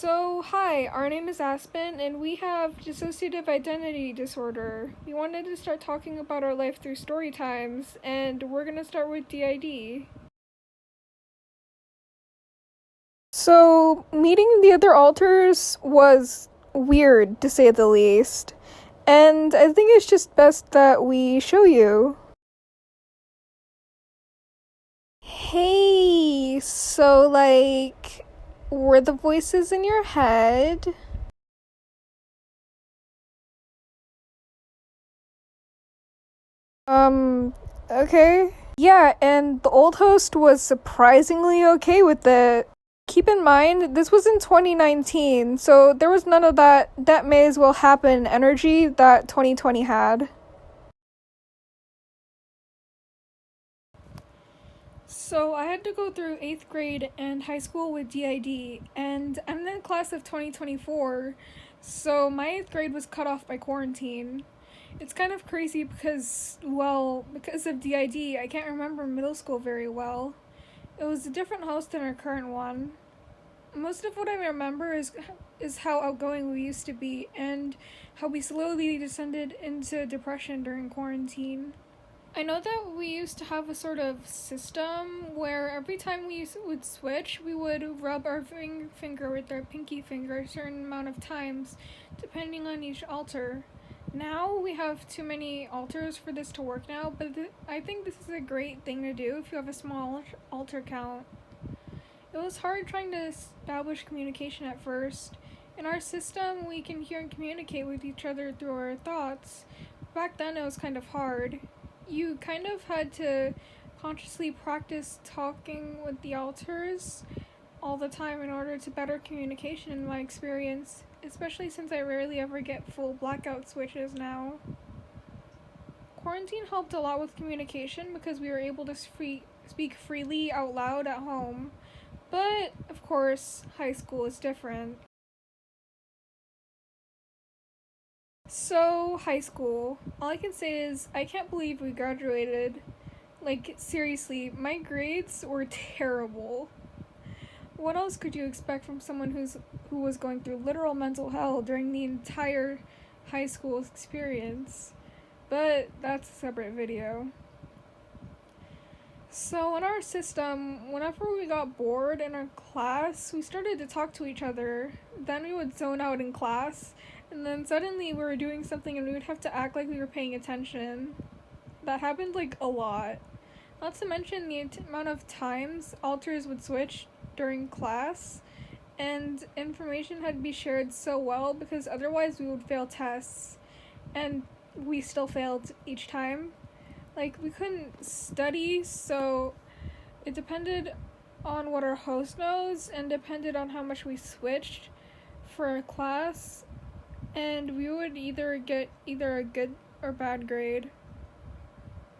Hi, our name is Aspen, and we have dissociative identity disorder. We wanted to start talking about our life through story times, and we're gonna start with DID. So, meeting the other alters was weird, to say the least. And I think it's just best that we show you. Hey, were the voices in your head? Okay. Yeah, and the old host was surprisingly okay with it. Keep in mind, this was in 2019, so there was none of that may as well happen energy that 2020 had. So I had to go through 8th grade and high school with DID, and I'm in the class of 2024, so my 8th grade was cut off by quarantine. It's kind of crazy because of DID, I can't remember middle school very well. It was a different host than our current one. Most of what I remember is how outgoing we used to be and how we slowly descended into depression during quarantine. I know that we used to have a sort of system where every time we would switch, we would rub our finger with our pinky finger a certain amount of times, depending on each alter. Now we have too many alters for this to work now, but I think this is a great thing to do if you have a small alter count. It was hard trying to establish communication at first. In our system, we can hear and communicate with each other through our thoughts. Back then, it was kind of hard. You kind of had to consciously practice talking with the alters all the time in order to better communication in my experience, especially since I rarely ever get full blackout switches now. Quarantine helped a lot with communication because we were able to speak freely out loud at home. But, of course, high school is different. So, high school. All I can say is, I can't believe we graduated. Like, seriously, my grades were terrible. What else could you expect from someone who was going through literal mental hell during the entire high school experience? But that's a separate video. So in our system, whenever we got bored in our class, we started to talk to each other. Then we would zone out in class, and then suddenly we were doing something and we would have to act like we were paying attention. That happened like a lot. Not to mention the amount of times alters would switch during class, and information had to be shared so well because otherwise we would fail tests, and we still failed each time. Like, we couldn't study, so it depended on what our host knows and depended on how much we switched for our class, and we would either get a good or bad grade.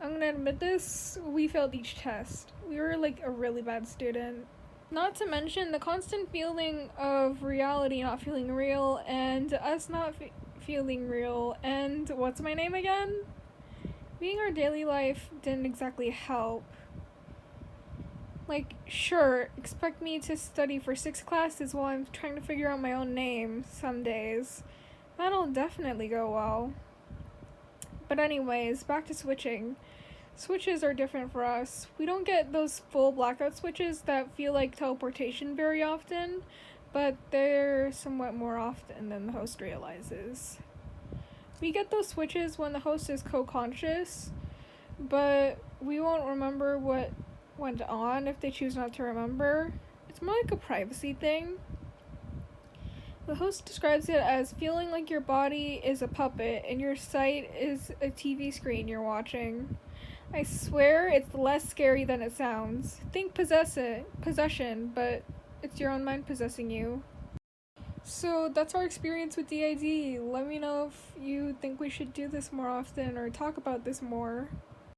I'm gonna admit this, we failed each test. We were like a really bad student. Not to mention the constant feeling of reality not feeling real and us not feeling real, and what's my name again? Being our daily life didn't exactly help. Like, sure, expect me to study for 6 classes while I'm trying to figure out my own name some days. That'll definitely go well. But anyways, back to switching. Switches are different for us. We don't get those full blackout switches that feel like teleportation very often, but they're somewhat more often than the host realizes. We get those switches when the host is co-conscious, but we won't remember what went on if they choose not to remember. It's more like a privacy thing. The host describes it as feeling like your body is a puppet and your sight is a TV screen you're watching. I swear it's less scary than it sounds. Think possession, but it's your own mind possessing you. So that's our experience with DID. Let me know if you think we should do this more often or talk about this more.